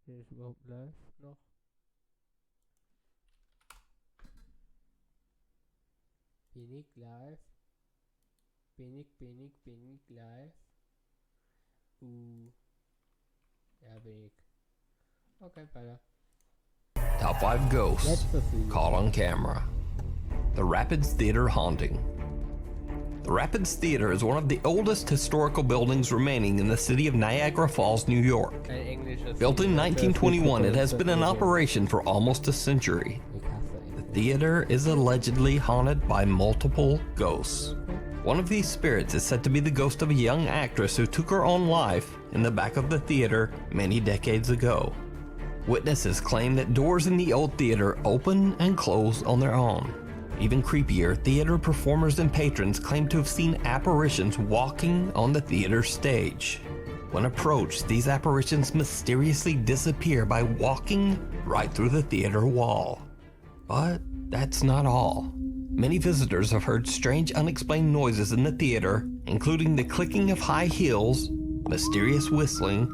Bin ich überhaupt live noch? Bin ich live? Bin ich live? Ja, bin ich. Okay, weiter. Top 5 ghosts Letzte Film. caught on camera. The Rapids Theater haunting. The Rapids Theater is one of the oldest historical buildings remaining in the city of Niagara Falls, New York. Ein englisches Built in Film. 1921, it has been in operation for almost a century. Ich hasse The Englisch. theater is allegedly haunted by multiple ghosts. One of these spirits is said to be the ghost of a young actress who took her own life in the back of the theater many decades ago. Witnesses claim that doors in the old theater open and close on their own. Even creepier, theater performers and patrons claim to have seen apparitions walking on the theater stage. When approached, these apparitions mysteriously disappear by walking right through the theater wall. But that's not all. Many visitors have heard strange unexplained noises in the theater, including the clicking of high heels, mysterious whistling,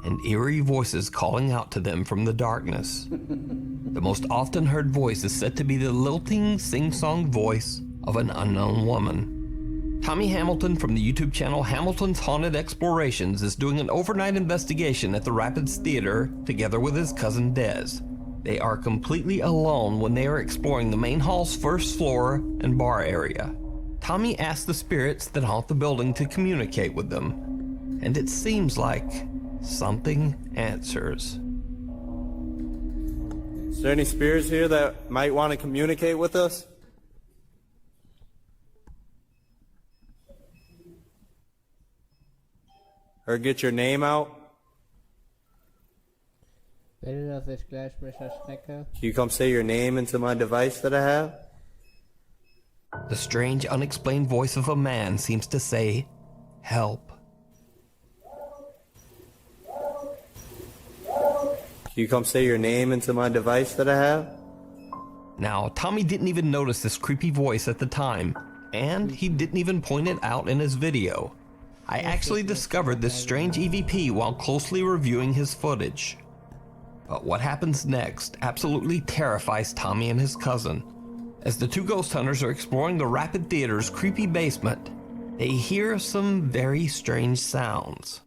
and eerie voices calling out to them from the darkness. The most often heard voice is said to be the lilting, sing-song voice of an unknown woman. Tommy Hamilton from the YouTube channel Hamilton's Haunted Explorations is doing an overnight investigation at the Rapids Theater together with his cousin Des. They are completely alone when they are exploring the main hall's first floor and bar area. Tommy asks the spirits that haunt the building to communicate with them, and it seems like something answers. Is there any spirits here that might want to communicate with us? Or get your name out? Wenn dass ich gleich mich erschrecke. Can you come say your name into my device that I have? The strange, unexplained voice of a man seems to say, "Help." Can you come say your name into my device that I have? Now, Tommy didn't even notice this creepy voice at the time, and he didn't even point it out in his video. I actually discovered this strange EVP while closely reviewing his footage. But what happens next absolutely terrifies Tommy and his cousin. As the two ghost hunters are exploring the Rapid Theater's creepy basement, they hear some very strange sounds.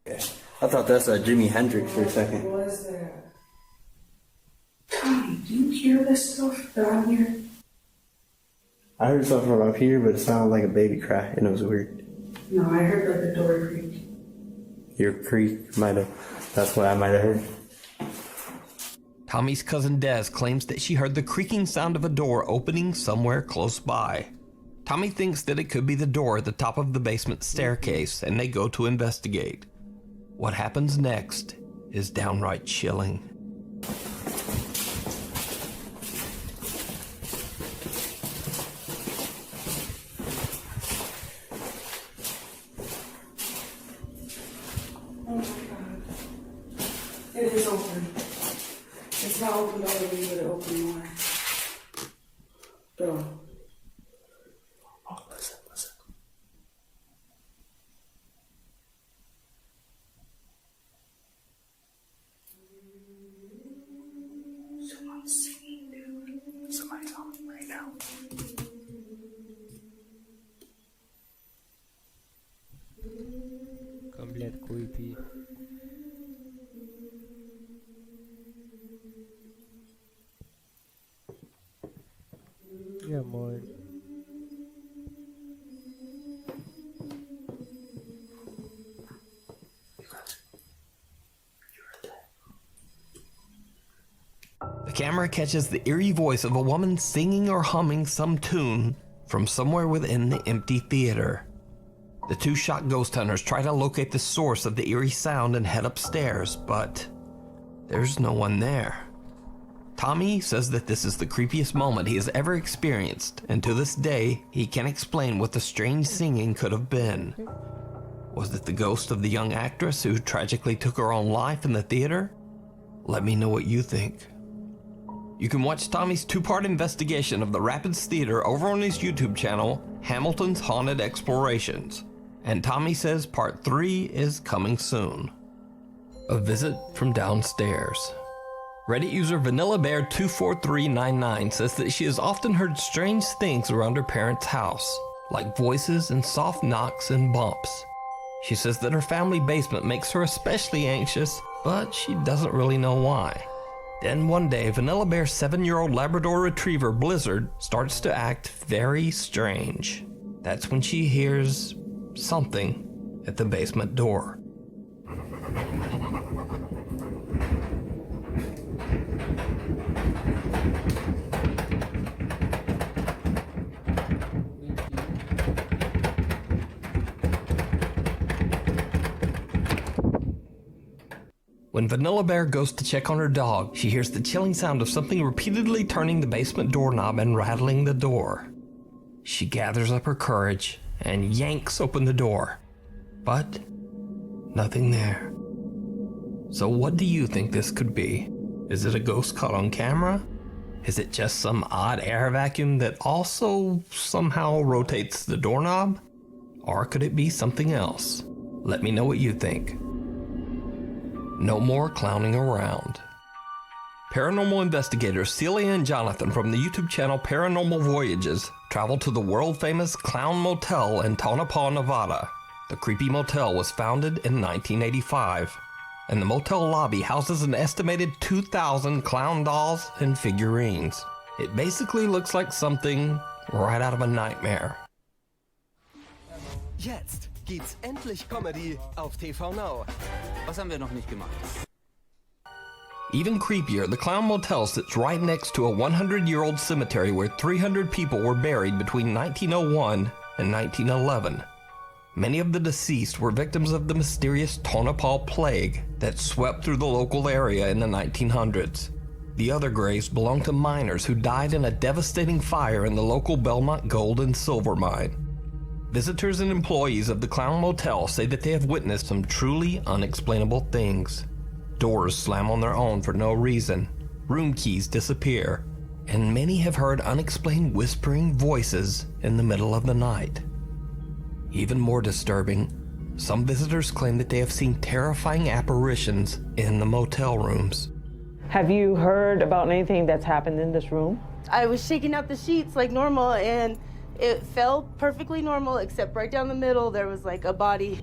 I thought that's Jimi Hendrix for a second. What was that? Tommy, do you hear this stuff that I'm hearing? I heard something from up here, but it sounded like a baby cry, and it was weird. No, I heard like a door creak. Your creak might have, that's what I might have heard. Tommy's cousin Des claims that she heard the creaking sound of a door opening somewhere close by. Tommy thinks that it could be the door at the top of the basement staircase, and they go to investigate. What happens next is downright chilling. Oh my god. It is open. It's not open all the way, but it open more. Bro. Oh, listen. Someone's singing, dude. Somebody's on it right now. Komplett creepy. Ja, moin. The camera catches the eerie voice of a woman singing or humming some tune from somewhere within the empty theater. The two shocked ghost hunters try to locate the source of the eerie sound and head upstairs, but there's no one there. Tommy says that this is the creepiest moment he has ever experienced, and to this day, he can't explain what the strange singing could have been. Was it the ghost of the young actress who tragically took her own life in the theater? Let me know what you think. You can watch Tommy's two-part investigation of the Rapids Theater over on his YouTube channel, Hamilton's Haunted Explorations. And Tommy says part 3 is coming soon. A visit from downstairs. Reddit user VanillaBear24399 says that she has often heard strange things around her parents' house, like voices and soft knocks and bumps. She says that her family basement makes her especially anxious, but she doesn't really know why. Then one day, Vanilla Bear's 7-year-old Labrador Retriever Blizzard starts to act very strange. That's when she hears something at the basement door. When Vanilla Bear goes to check on her dog, she hears the chilling sound of something repeatedly turning the basement doorknob and rattling the door. She gathers up her courage and yanks open the door, but nothing there. So what do you think this could be? Is it a ghost caught on camera? Is it just some odd air vacuum that also somehow rotates the doorknob? Or could it be something else? Let me know what you think. No more clowning around. Paranormal investigators Celia and Jonathan from the YouTube channel Paranormal Voyages travel to the world-famous Clown Motel in Tonopah, Nevada. The creepy motel was founded in 1985, and the motel lobby houses an estimated 2,000 clown dolls and figurines. It basically looks like something right out of a nightmare. Jetzt gibt's endlich Comedy auf TV Now. Was haben wir noch nicht gemacht? Even creepier, the Clown Motel sits right next to a 100-year-old cemetery where 300 people were buried between 1901 and 1911. Many of the deceased were victims of the mysterious Tonopah plague that swept through the local area in the 1900s. The other graves belong to miners who died in a devastating fire in the local Belmont gold and silver mine. Visitors and employees of the Clown Motel say that they have witnessed some truly unexplainable things. Doors slam on their own for no reason, room keys disappear, and many have heard unexplained whispering voices in the middle of the night. Even more disturbing, some visitors claim that they have seen terrifying apparitions in the motel rooms. Have you heard about anything that's happened in this room? I was shaking out the sheets like normal, and it felt perfectly normal, except right down the middle there was like a body.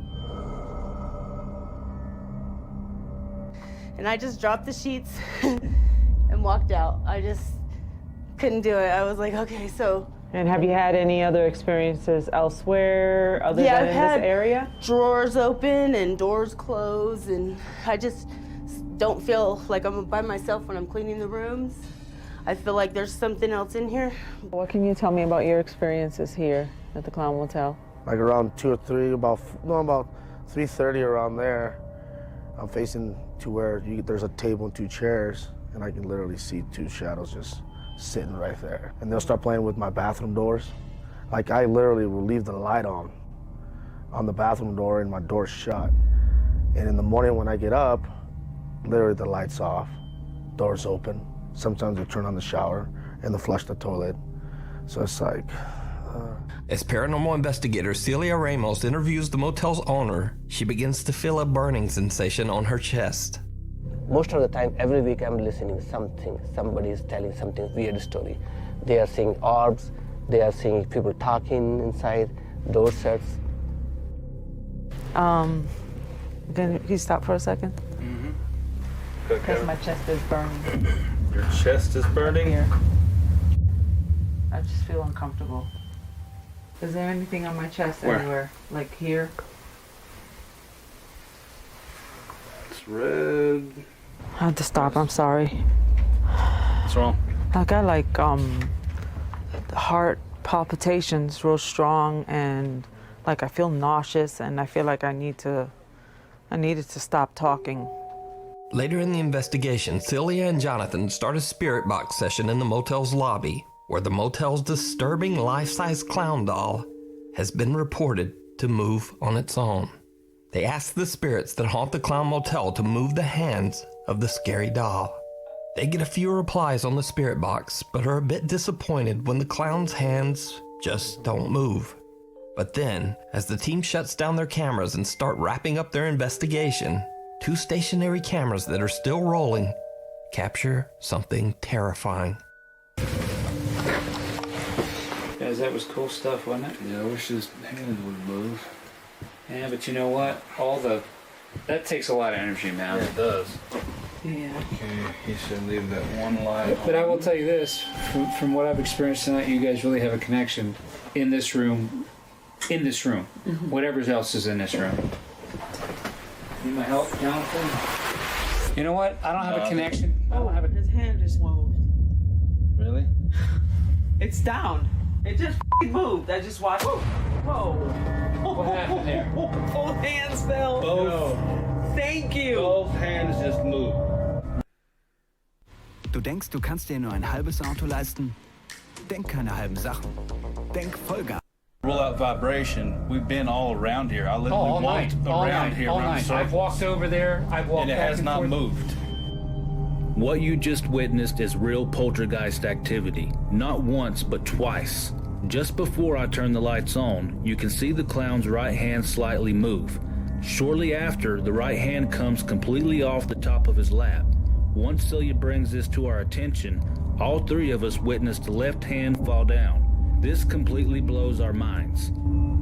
And I just dropped the sheets and walked out. I just couldn't do it. I was like, okay, so. And have you had any other experiences elsewhere other Yeah, than in this area? Drawers open and doors closed, and I just don't feel like I'm by myself when I'm cleaning the rooms. I feel like there's something else in here. What can you tell me about your experiences here at the Clown Motel? Like around 2 or 3, about 3:30 around there, I'm facing to where there's a table and 2 chairs, and I can literally see 2 shadows just sitting right there. And they'll start playing with my bathroom doors. Like I literally will leave the light on the bathroom door and my door's shut. And in the morning when I get up, literally the light's off, door's open. Sometimes they turn on the shower and they flush the toilet. So it's like... As paranormal investigator Celia Ramos interviews the motel's owner, she begins to feel a burning sensation on her chest. Most of the time, every week I'm listening something. Somebody is telling something weird story. They are seeing orbs, they are seeing people talking inside, door shuts. Can you stop for a second? Because my chest is burning. Your chest is burning? Here. I just feel uncomfortable. Is there anything on my chest anywhere? Like here? It's red. I had to stop, I'm sorry. What's wrong? I got like heart palpitations real strong, and like I feel nauseous, and I feel like I needed to stop talking. Later in the investigation, Celia and Jonathan start a spirit box session in the motel's lobby, where the motel's disturbing life-size clown doll has been reported to move on its own. They ask the spirits that haunt the Clown Motel to move the hands of the scary doll. They get a few replies on the spirit box, but are a bit disappointed when the clown's hands just don't move. But then, as the team shuts down their cameras and start wrapping up their investigation, 2 stationary cameras that are still rolling capture something terrifying. Guys, that was cool stuff, wasn't it? Yeah, I wish his hands would move. Yeah, but you know what? That takes a lot of energy, man. Yeah, it does. Yeah. Okay, he should leave that one light But I on. will tell you this, from what I've experienced tonight, you guys really have a connection in this room. Whatever else is in this room. Need my help, Jonathan? You know what? I don't have a connection. I don't have a... His hand just moved. Really? It's down. It just moved. I just watched. Whoa. What happened there? Both hands fell. Both. Thank you. Both hands just moved. Du denkst, du kannst dir nur ein halbes Auto leisten? Denk keine halben Sachen. Denk Vollgas. Rule out vibration. We've been all around here. I literally all walked night. All around night. here All around night. circles. I've walked over there. I've walked and it back has and not forth. moved. What you just witnessed is real poltergeist activity. Not once, but twice. Just before I turn the lights on, you can see the clown's right hand slightly move. Shortly after, the right hand comes completely off the top of his lap. Once Celia brings this to our attention, all 3 of us witnessed the left hand fall down. This completely blows our minds.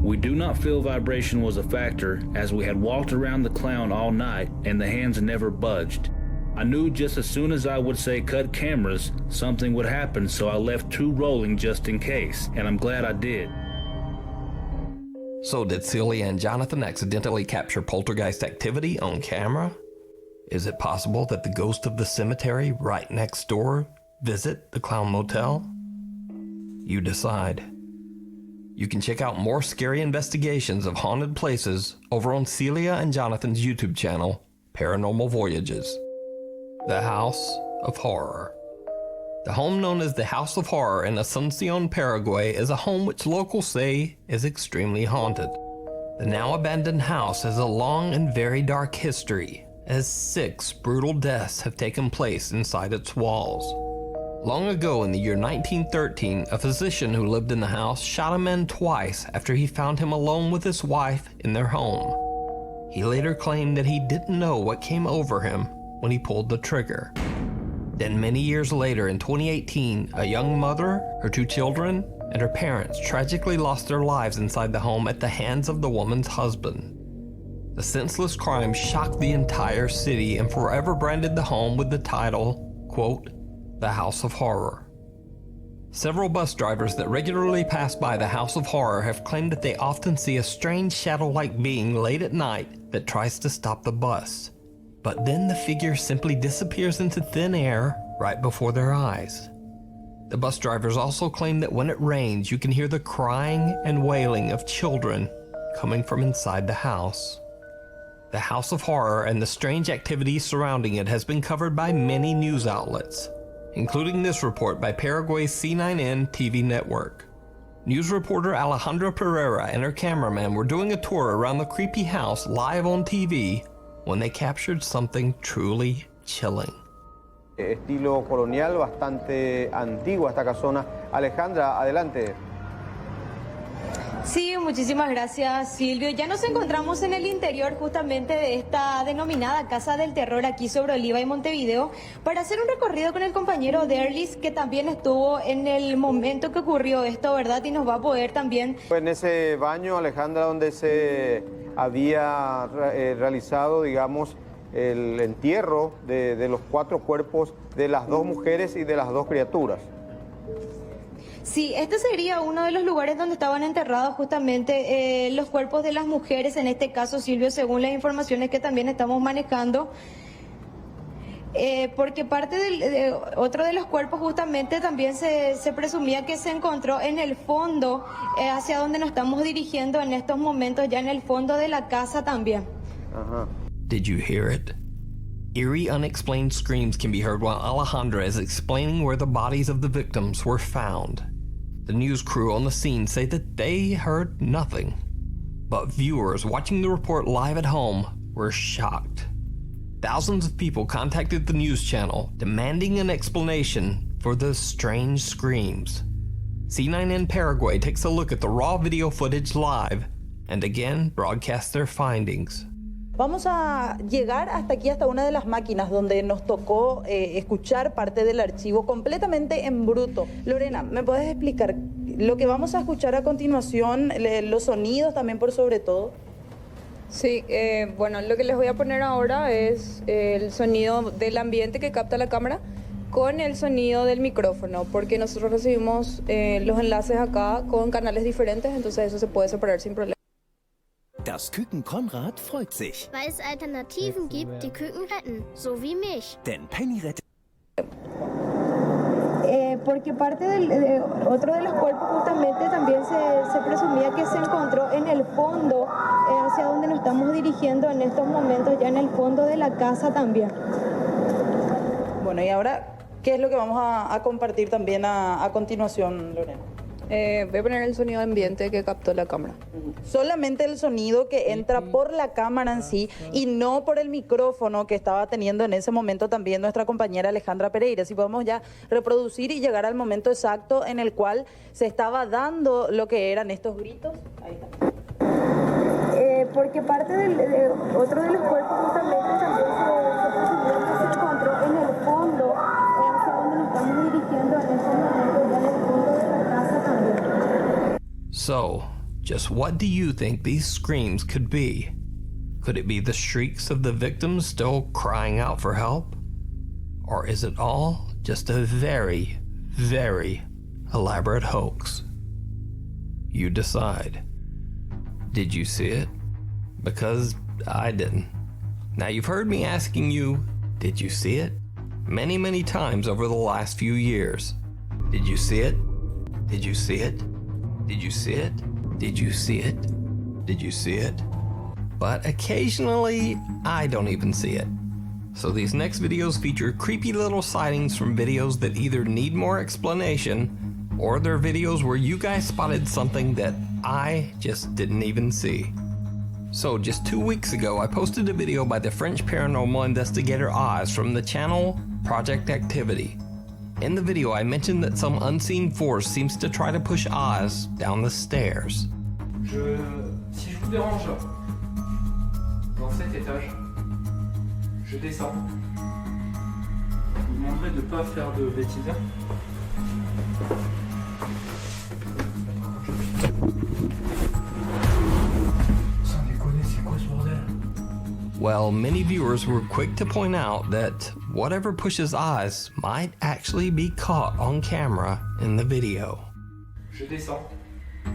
We do not feel vibration was a factor, as we had walked around the clown all night and the hands never budged. I knew just as soon as I would say cut cameras, something would happen, so I left 2 rolling just in case, and I'm glad I did. So did Celia and Jonathan accidentally capture poltergeist activity on camera? Is it possible that the ghost of the cemetery right next door visit the Clown Motel? You decide. You can check out more scary investigations of haunted places over on Celia and Jonathan's YouTube channel, Paranormal Voyages. The House of Horror. The home known as the House of Horror in Asuncion, Paraguay is a home which locals say is extremely haunted. The now abandoned house has a long and very dark history, as 6 brutal deaths have taken place inside its walls. Long ago in the year 1913, a physician who lived in the house shot a man twice after he found him alone with his wife in their home. He later claimed that he didn't know what came over him when he pulled the trigger. Then many years later in 2018, a young mother, her 2 children, and her parents tragically lost their lives inside the home at the hands of the woman's husband. The senseless crime shocked the entire city and forever branded the home with the title, quote, The House of Horror. Several bus drivers that regularly pass by the House of Horror have claimed that they often see a strange shadow-like being late at night that tries to stop the bus. But then the figure simply disappears into thin air right before their eyes. The bus drivers also claim that when it rains, you can hear the crying and wailing of children coming from inside the house. The House of Horror and the strange activity surrounding it has been covered by many news outlets, including this report by Paraguay's C9N TV network. News reporter Alejandra Pereira and her cameraman were doing a tour around the creepy house live on TV when they captured something truly chilling. Estilo colonial, bastante antigua esta casona. Alejandra, adelante. Sí, muchísimas gracias, Silvio. Ya nos encontramos en el interior justamente de esta denominada Casa del Terror aquí sobre Oliva y Montevideo para hacer un recorrido con el compañero Derlis, que también estuvo en el momento que ocurrió esto, ¿verdad? Y nos va a poder también... En ese baño, Alejandra, donde se había realizado, digamos, el entierro de los 4 cuerpos de las 2 mujeres y de las 2 criaturas. Sí, este sería uno de los lugares donde estaban enterrados justamente los cuerpos de las mujeres, en este caso, Silvio, según las informaciones que también estamos manejando. Porque parte de otro de los cuerpos justamente también se presumía que se encontró en el fondo, hacia donde nos estamos dirigiendo en estos momentos, ya en el fondo de la casa también. Did you hear it? Eerie, unexplained screams can be heard while Alejandra is explaining where the bodies of the victims were found. The news crew on the scene say that they heard nothing, but viewers watching the report live at home were shocked. Thousands of people contacted the news channel demanding an explanation for the strange screams. C9N Paraguay takes a look at the raw video footage live and again broadcasts their findings. Vamos a llegar hasta aquí, hasta una de las máquinas donde nos tocó escuchar parte del archivo completamente en bruto. Lorena, ¿me puedes explicar lo que vamos a escuchar a continuación, los sonidos también por sobre todo? Sí, bueno, lo que les voy a poner ahora es el sonido del ambiente que capta la cámara con el sonido del micrófono, porque nosotros recibimos los enlaces acá con canales diferentes, entonces eso se puede separar sin problema. Das Küken Konrad freut sich. Weil es Alternativen gibt, die Küken retten, so wie mich. Denn Penny rettet. Porque parte otro de los cuerpos justamente también se presumía que se encontró en el fondo, hacia donde nos estamos dirigiendo en estos momentos, ya en el fondo de la casa también. Bueno, y ahora, ¿qué es lo que vamos a compartir también a continuación, Lorena? Voy a poner el sonido ambiente que captó la cámara. Solamente el sonido que entra por la cámara en sí y no por el micrófono que estaba teniendo en ese momento también nuestra compañera Alejandra Pereira. Si podemos ya reproducir y llegar al momento exacto en el cual se estaba dando lo que eran estos gritos. Ahí está. Porque parte otro de los cuerpos justamente también se encontró en el fondo, hacia donde nos estamos dirigiendo en estos momentos, ya en el fondo de la casa también. So, just what do you think these screams could be? Could it be the shrieks of the victims still crying out for help? Or is it all just a very, very elaborate hoax? You decide. Did you see it? Because I didn't. Now you've heard me asking you, did you see it? Many, many times over the last few years. Did you see it? Did you see it? Did you see it? Did you see it? Did you see it? But occasionally, I don't even see it. So these next videos feature creepy little sightings from videos that either need more explanation, or they're videos where you guys spotted something that I just didn't even see. So just 2 weeks ago, I posted a video by the French paranormal investigator Oz from the channel Project Activity. In the video, I mentioned that some unseen force seems to try to push Oz down the stairs. Si je vous dérange dans cet étage, je descends. Je vous demanderai de ne pas faire de bêtises. Well, many viewers were quick to point out that whatever pushes Oz might actually be caught on camera in the video. Je descends. Je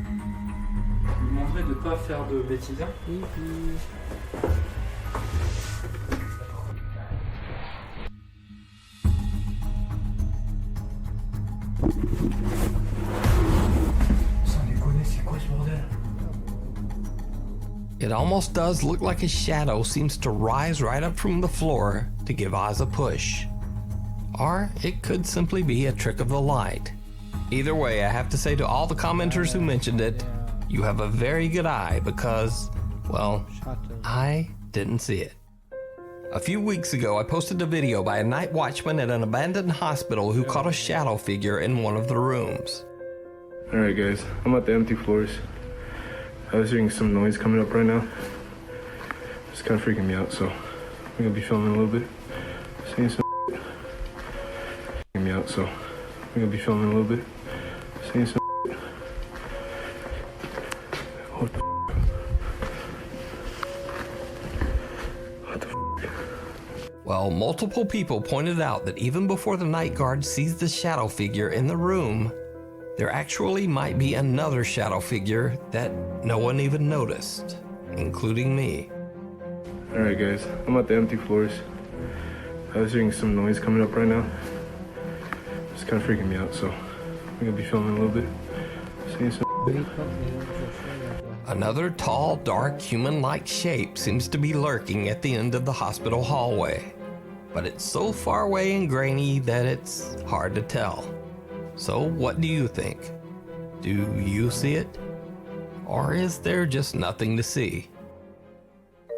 vous demanderai de ne pas faire de bêtises. Sans déconner, c'est quoi ce bordel? It almost does look like a shadow seems to rise right up from the floor to give Oz a push. Or it could simply be a trick of the light. Either way, I have to say to all the commenters who mentioned it, you have a very good eye because, well, I didn't see it. A few weeks ago, I posted a video by a night watchman at an abandoned hospital who caught a shadow figure in one of the rooms. Alright guys, I'm at the empty floors. I was hearing some noise coming up right now. It's kind of freaking me out, so I'm gonna be filming a little bit. Seeing some freaking me out, so I'm gonna be filming a little bit. Seeing some what the Well, multiple people pointed out that even before the night guard sees the shadow figure in the room, there actually might be another shadow figure that no one even noticed, including me. Alright guys, I'm at the empty floors. I was hearing some noise coming up right now. It's kind of freaking me out, so I'm gonna be filming a little bit. Seeing some Another tall, dark, human-like shape seems to be lurking at the end of the hospital hallway. But it's so far away and grainy that it's hard to tell. So what do you think? Do you see it? Or is there just nothing to see?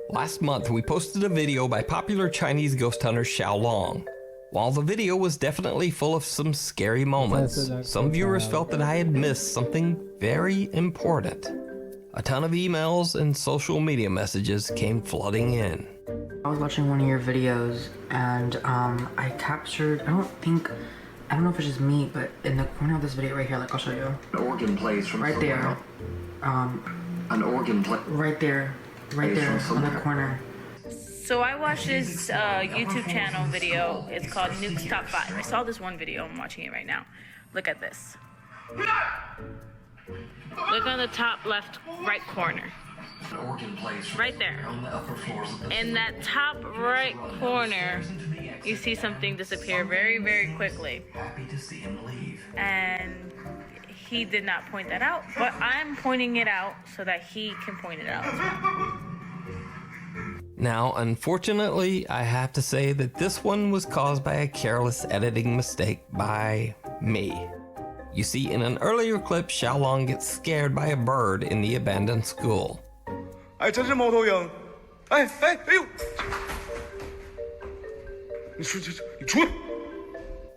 Last month, we posted a video by popular Chinese ghost hunter Xiaolong. While the video was definitely full of some scary moments, some viewers felt that I had missed something very important. a ton of emails and social media messages came flooding in. I was watching one of your videos and I captured, I don't know if it's just me, but in the corner of this video right here, like I'll show you. An organ plays from right there. An organ play. Right there on the corner. So I watched this YouTube channel video. It's called Nuke's Top 5. I saw this one video. I'm watching it right now. Look at this. Look on the top left right corner. Right there. In that top right corner, you see something disappear very, very quickly. And he did not point that out, but I'm pointing it out so that he can point it out as well. Now, unfortunately, I have to say that this one was caused by a careless editing mistake by me. You see, in an earlier clip, Xiaolong gets scared by a bird in the abandoned school.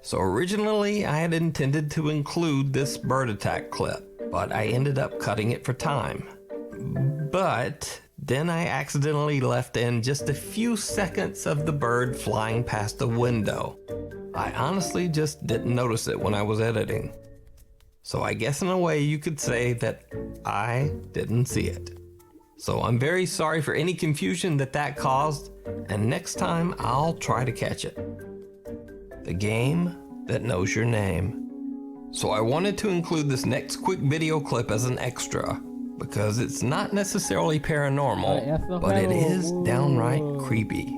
So originally, I had intended to include this bird attack clip, but I ended up cutting it for time. But then I accidentally left in just a few seconds of the bird flying past the window. I honestly just didn't notice it when I was editing. So I guess in a way you could say that I didn't see it. So I'm very sorry for any confusion that caused, and next time I'll try to catch it. The game that knows your name. So I wanted to include this next quick video clip as an extra, because it's not necessarily paranormal, but it is downright creepy.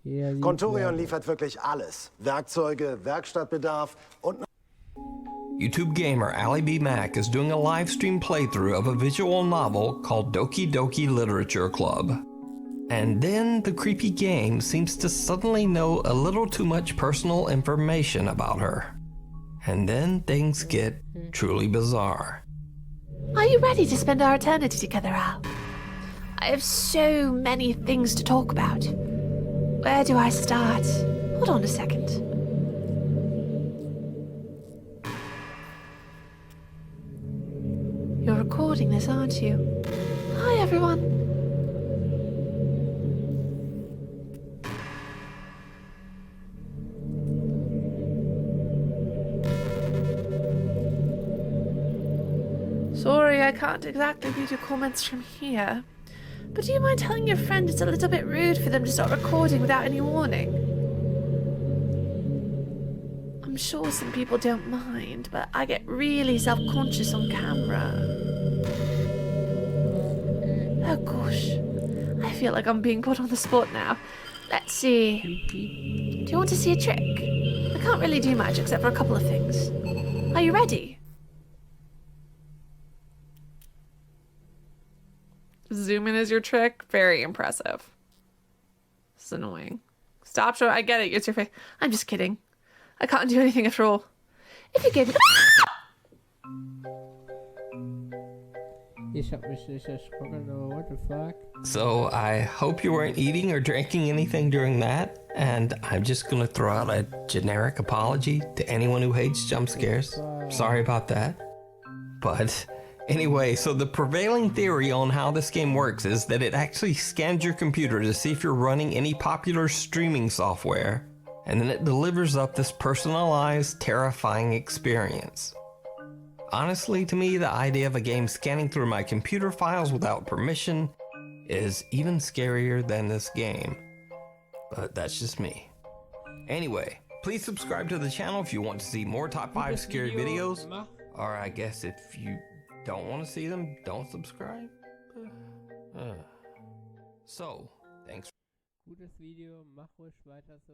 Contorion liefert wirklich alles. Werkzeuge, Werkstattbedarf und... YouTube gamer Ali B. Mac is doing a live stream playthrough of a visual novel called Doki Doki Literature Club. And then the creepy game seems to suddenly know a little too much personal information about her. And then things get truly bizarre. Are you ready to spend our eternity together, Al? I have so many things to talk about. Where do I start? Hold on a second. You're recording this, aren't you? Hi, everyone. Sorry, I can't exactly read your comments from here. But do you mind telling your friend it's a little bit rude for them to start recording without any warning? I'm sure some people don't mind, but I get really self-conscious on camera. Oh gosh, I feel like I'm being put on the spot now. Let's see. Do you want to see a trick? I can't really do much except for a couple of things. Are you ready? Zoom in is your trick? Very impressive. This is annoying. Stop showing. I get it. It's your face. I'm just kidding. I can't do anything after all. If you gave me... What the fuck? So I hope you weren't eating or drinking anything during that, and I'm just gonna throw out a generic apology to anyone who hates jump scares. Sorry about that. But anyway, so the prevailing theory on how this game works is that it actually scans your computer to see if you're running any popular streaming software, and then it delivers up this personalized, terrifying experience. Honestly, to me, the idea of a game scanning through my computer files without permission is even scarier than this game. But that's just me. Anyway, please subscribe to the channel if you want to see more top 5 scary videos. Or I guess if you don't want to see them, don't subscribe. So, thanks. Gutes Video, mach ruhig weiter so.